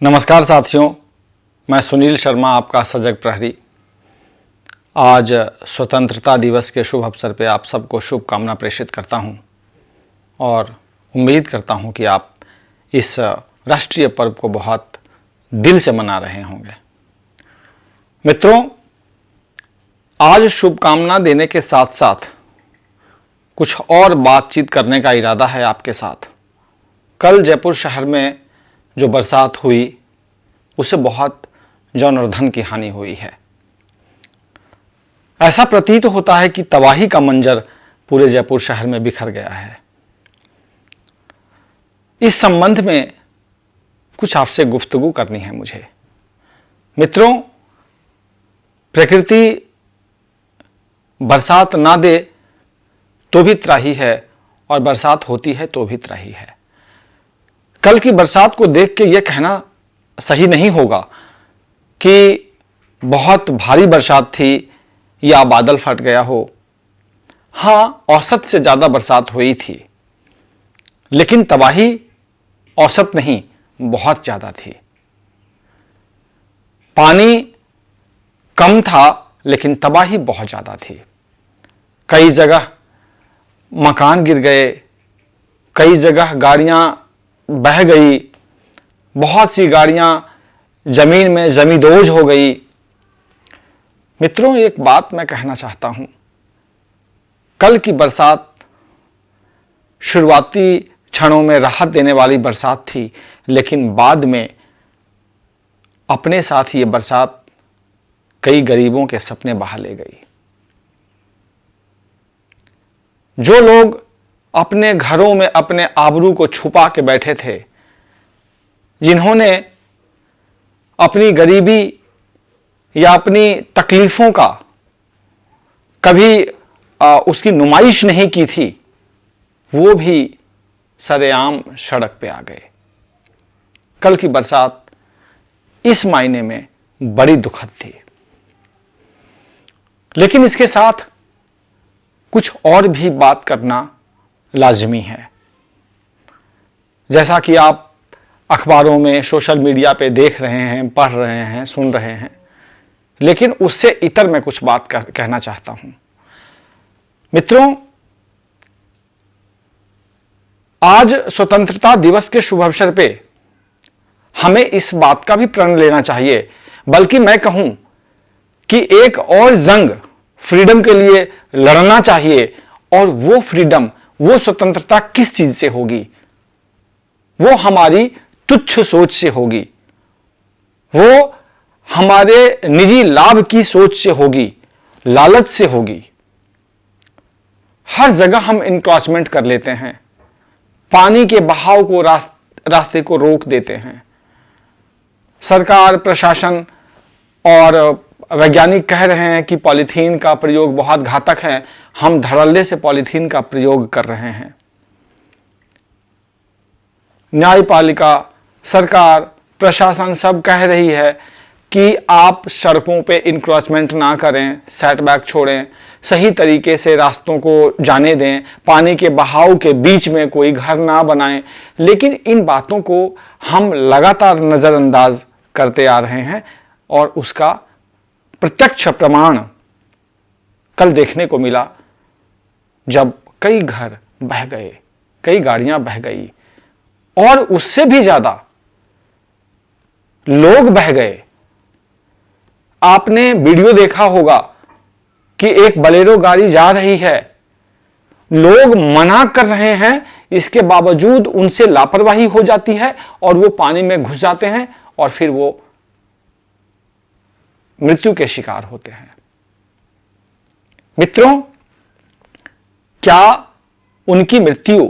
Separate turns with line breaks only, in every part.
नमस्कार साथियों, मैं सुनील शर्मा, आपका सजग प्रहरी। आज स्वतंत्रता दिवस के शुभ अवसर पे आप सबको शुभकामना प्रेषित करता हूं और उम्मीद करता हूं कि आप इस राष्ट्रीय पर्व को बहुत दिल से मना रहे होंगे। मित्रों, आज शुभकामना देने के साथ साथ कुछ और बातचीत करने का इरादा है आपके साथ। कल जयपुर शहर में जो बरसात हुई उससे बहुत जान और धन की हानि हुई है। ऐसा प्रतीत होता है कि तबाही का मंजर पूरे जयपुर शहर में बिखर गया है। इस संबंध में कुछ आपसे गुफ्तगू करनी है मुझे। मित्रों, प्रकृति बरसात ना दे तो भी त्राही है और बरसात होती है तो भी त्राही है। कल की बरसात को देख के यह कहना सही नहीं होगा कि बहुत भारी बरसात थी या बादल फट गया हो। हां, औसत से ज्यादा बरसात हुई थी, लेकिन तबाही औसत नहीं, बहुत ज्यादा थी। पानी कम था लेकिन तबाही बहुत ज्यादा थी। कई जगह मकान गिर गए, कई जगह गाड़ियां बह गई, बहुत सी गाड़ियां जमीन में जमींदोज हो गई। मित्रों, एक बात मैं कहना चाहता हूं। कल की बरसात शुरुआती क्षणों में राहत देने वाली बरसात थी, लेकिन बाद में अपने साथ ये बरसात कई गरीबों के सपने बहा ले गई। जो लोग अपने घरों में अपने आबरू को छुपा के बैठे थे, जिन्होंने अपनी गरीबी या अपनी तकलीफों का कभी उसकी नुमाइश नहीं की थी, वो भी सरेआम सड़क पे आ गए। कल की बरसात इस मायने में बड़ी दुखद थी, लेकिन इसके साथ कुछ और भी बात करना लाजमी है। जैसा कि आप अखबारों में, सोशल मीडिया पे देख रहे हैं, पढ़ रहे हैं, सुन रहे हैं, लेकिन उससे इतर मैं कुछ बात कहना चाहता हूं। मित्रों, आज स्वतंत्रता दिवस के शुभ अवसर पे हमें इस बात का भी प्रण लेना चाहिए, बल्कि मैं कहूं कि एक और जंग फ्रीडम के लिए लड़ना चाहिए। और वो फ्रीडम, वो स्वतंत्रता किस चीज से होगी? वो हमारी तुच्छ सोच से होगी, वो हमारे निजी लाभ की सोच से होगी, लालच से होगी। हर जगह हम इंक्रोचमेंट कर लेते हैं, पानी के बहाव को रास्ते को रोक देते हैं। सरकार, प्रशासन और वैज्ञानिक कह रहे हैं कि पॉलीथीन का प्रयोग बहुत घातक है। हम धड़ल्ले से पॉलीथीन का प्रयोग कर रहे हैं। न्यायपालिका, सरकार, प्रशासन सब कह रही है कि आप सड़कों पे इंक्रोचमेंट ना करें, सेटबैक छोड़ें, सही तरीके से रास्तों को जाने दें, पानी के बहाव के बीच में कोई घर ना बनाएं। लेकिन इन बातों को हम लगातार नजरअंदाज करते आ रहे हैं और उसका प्रत्यक्ष प्रमाण कल देखने को मिला, जब कई घर बह गए, कई गाड़ियां बह गई और उससे भी ज्यादा लोग बह गए। आपने वीडियो देखा होगा कि एक बोलेरो गाड़ी जा रही है, लोग मना कर रहे हैं, इसके बावजूद उनसे लापरवाही हो जाती है और वो पानी में घुस जाते हैं और फिर वो मृत्यु के शिकार होते हैं। मित्रों, क्या उनकी मृत्यु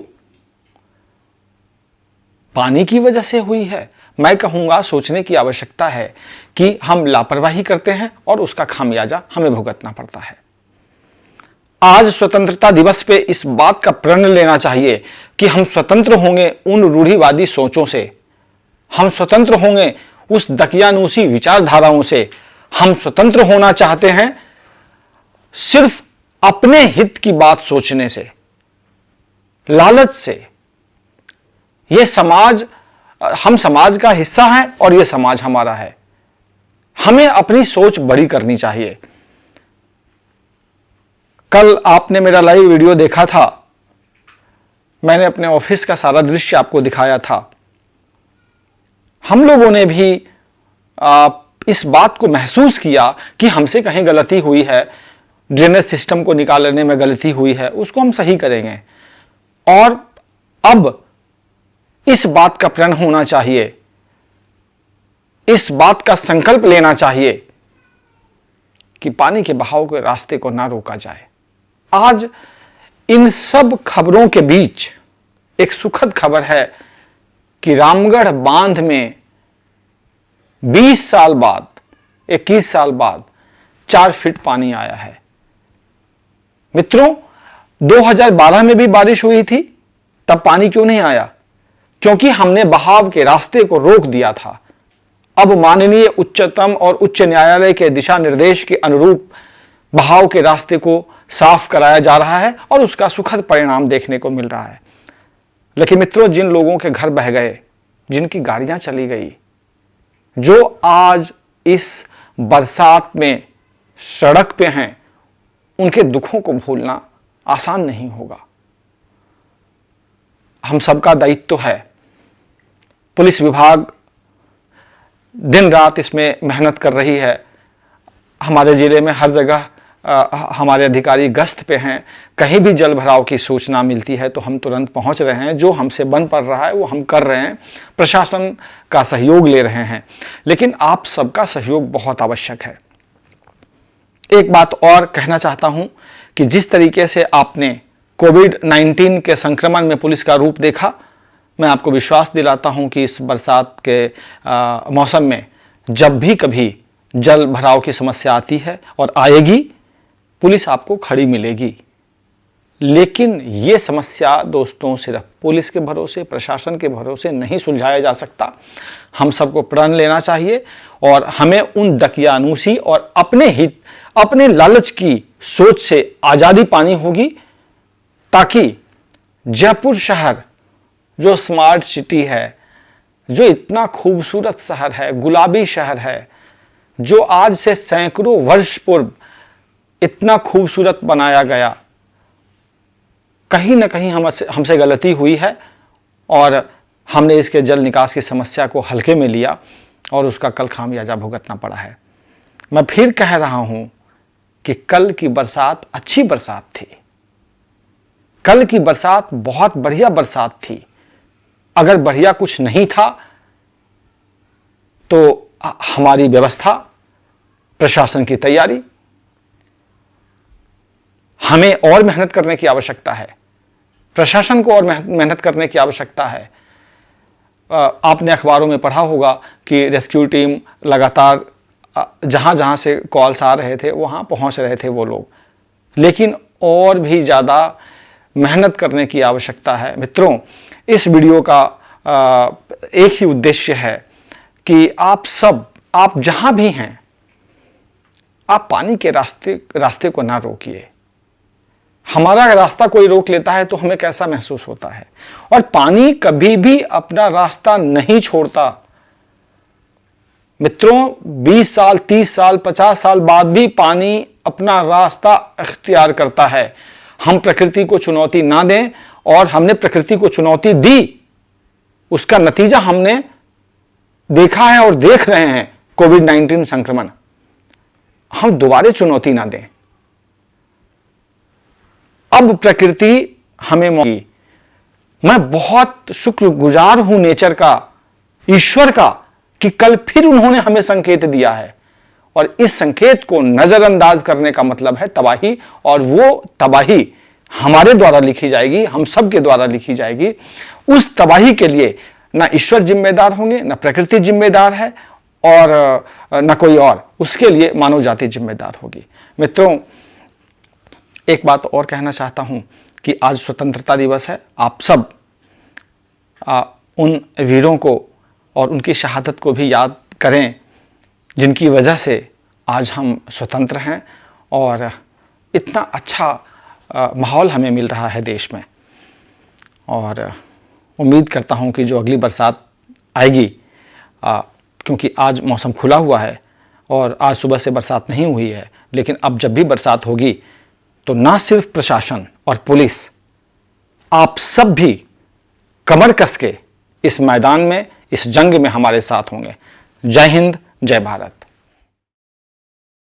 पानी की वजह से हुई है? मैं कहूंगा सोचने की आवश्यकता है कि हम लापरवाही करते हैं और उसका खामियाजा हमें भुगतना पड़ता है। आज स्वतंत्रता दिवस पे इस बात का प्रण लेना चाहिए कि हम स्वतंत्र होंगे उन रूढ़िवादी सोचों से, हम स्वतंत्र होंगे उस दकियानूसी विचारधाराओं से। हम स्वतंत्र होना चाहते हैं सिर्फ अपने हित की बात सोचने से, लालच से। यह समाज हम समाज का हिस्सा हैं और ये समाज हमारा है। हमें अपनी सोच बड़ी करनी चाहिए। कल आपने मेरा लाइव वीडियो देखा था, मैंने अपने ऑफिस का सारा दृश्य आपको दिखाया था। हम लोगों ने भी इस बात को महसूस किया कि हमसे कहीं गलती हुई है, ड्रेनेज सिस्टम को निकालने में गलती हुई है, उसको हम सही करेंगे। और अब इस बात का प्रण होना चाहिए, इस बात का संकल्प लेना चाहिए कि पानी के बहाव के रास्ते को ना रोका जाए। आज इन सब खबरों के बीच एक सुखद खबर है कि रामगढ़ बांध में 20 साल बाद, 21 साल बाद 4 फीट पानी आया है। मित्रों, 2012 में भी बारिश हुई थी, तब पानी क्यों नहीं आया? क्योंकि हमने बहाव के रास्ते को रोक दिया था। अब माननीय उच्चतम और उच्च न्यायालय के दिशा निर्देश के अनुरूप बहाव के रास्ते को साफ कराया जा रहा है और उसका सुखद परिणाम देखने को मिल रहा है। लेकिन मित्रों, जिन लोगों के घर बह गए, जिनकी गाड़ियां चली गई, जो आज इस बरसात में सड़क पे हैं, उनके दुखों को भूलना आसान नहीं होगा। हम सबका दायित्व है। पुलिस विभाग दिन रात इसमें मेहनत कर रही है। हमारे जिले में हर जगह हमारे अधिकारी गश्त पे हैं। कहीं भी जल भराव की सूचना मिलती है तो हम तुरंत पहुंच रहे हैं। जो हमसे बन पड़ रहा है वो हम कर रहे हैं, प्रशासन का सहयोग ले रहे हैं। लेकिन आप सबका सहयोग बहुत आवश्यक है। एक बात और कहना चाहता हूं कि जिस तरीके से आपने कोविड-19 के संक्रमण में पुलिस का रूप देखा, मैं आपको विश्वास दिलाता हूं कि इस बरसात के मौसम में जब भी कभी जल भराव की समस्या आती है और आएगी, पुलिस आपको खड़ी मिलेगी। लेकिन ये समस्या दोस्तों सिर्फ पुलिस के भरोसे, प्रशासन के भरोसे नहीं सुलझाया जा सकता। हम सबको प्रण लेना चाहिए और हमें उन दकियानूसी और अपने हित, अपने लालच की सोच से आजादी पानी होगी, ताकि जयपुर शहर जो स्मार्ट सिटी है, जो इतना खूबसूरत शहर है, गुलाबी शहर है, जो आज से सैकड़ों वर्ष पूर्व इतना खूबसूरत बनाया गया, कहीं ना कहीं हमसे गलती हुई है और हमने इसके जल निकास की समस्या को हल्के में लिया और उसका कल खामियाजा भुगतना पड़ा है। मैं फिर कह रहा हूं कि कल की बरसात अच्छी बरसात थी। कल की बरसात बहुत बढ़िया बरसात थी। अगर बढ़िया कुछ नहीं था तो हमारी व्यवस्था, प्रशासन की तैयारी, हमें और मेहनत करने की आवश्यकता है। प्रशासन को और मेहनत करने की आवश्यकता है। आपने अखबारों में पढ़ा होगा कि रेस्क्यू टीम लगातार जहां जहां से कॉल्स आ रहे थे वहां पहुंच रहे थे वो लोग, लेकिन और भी ज़्यादा मेहनत करने की आवश्यकता है। मित्रों, इस वीडियो का एक ही उद्देश्य है कि आप जहां भी हैं, आप पानी के रास्ते को ना रोकिए। हमारा रास्ता कोई रोक लेता है तो हमें कैसा महसूस होता है। और पानी कभी भी अपना रास्ता नहीं छोड़ता। मित्रों, 20 साल, 30 साल, 50 साल बाद भी पानी अपना रास्ता इख्तियार करता है। हम प्रकृति को चुनौती ना दें, और हमने प्रकृति को चुनौती दी, उसका नतीजा हमने देखा है और देख रहे हैं, कोविड-19 संक्रमण। हम दोबारा चुनौती ना दें। अब प्रकृति हमें मैं बहुत शुक्रगुजार हूं नेचर का, ईश्वर का, कि कल फिर उन्होंने हमें संकेत दिया है। और इस संकेत को नजरअंदाज करने का मतलब है तबाही, और वो तबाही हमारे द्वारा लिखी जाएगी, हम सब के द्वारा लिखी जाएगी। उस तबाही के लिए ना ईश्वर जिम्मेदार होंगे, ना प्रकृति जिम्मेदार है, और न कोई और। उसके लिए मानव जाति जिम्मेदार होगी। मित्रों, एक बात और कहना चाहता हूं कि आज स्वतंत्रता दिवस है। आप सब उन वीरों को और उनकी शहादत को भी याद करें, जिनकी वजह से आज हम स्वतंत्र हैं और इतना अच्छा माहौल हमें मिल रहा है देश में। और उम्मीद करता हूं कि जो अगली बरसात आएगी, क्योंकि आज मौसम खुला हुआ है और आज सुबह से बरसात नहीं हुई है। लेकिन अब जब भी बरसात होगी तो ना सिर्फ प्रशासन और पुलिस, आप सब भी कमर कस के इस मैदान में, इस जंग में हमारे साथ होंगे। जय हिंद, जय भारत।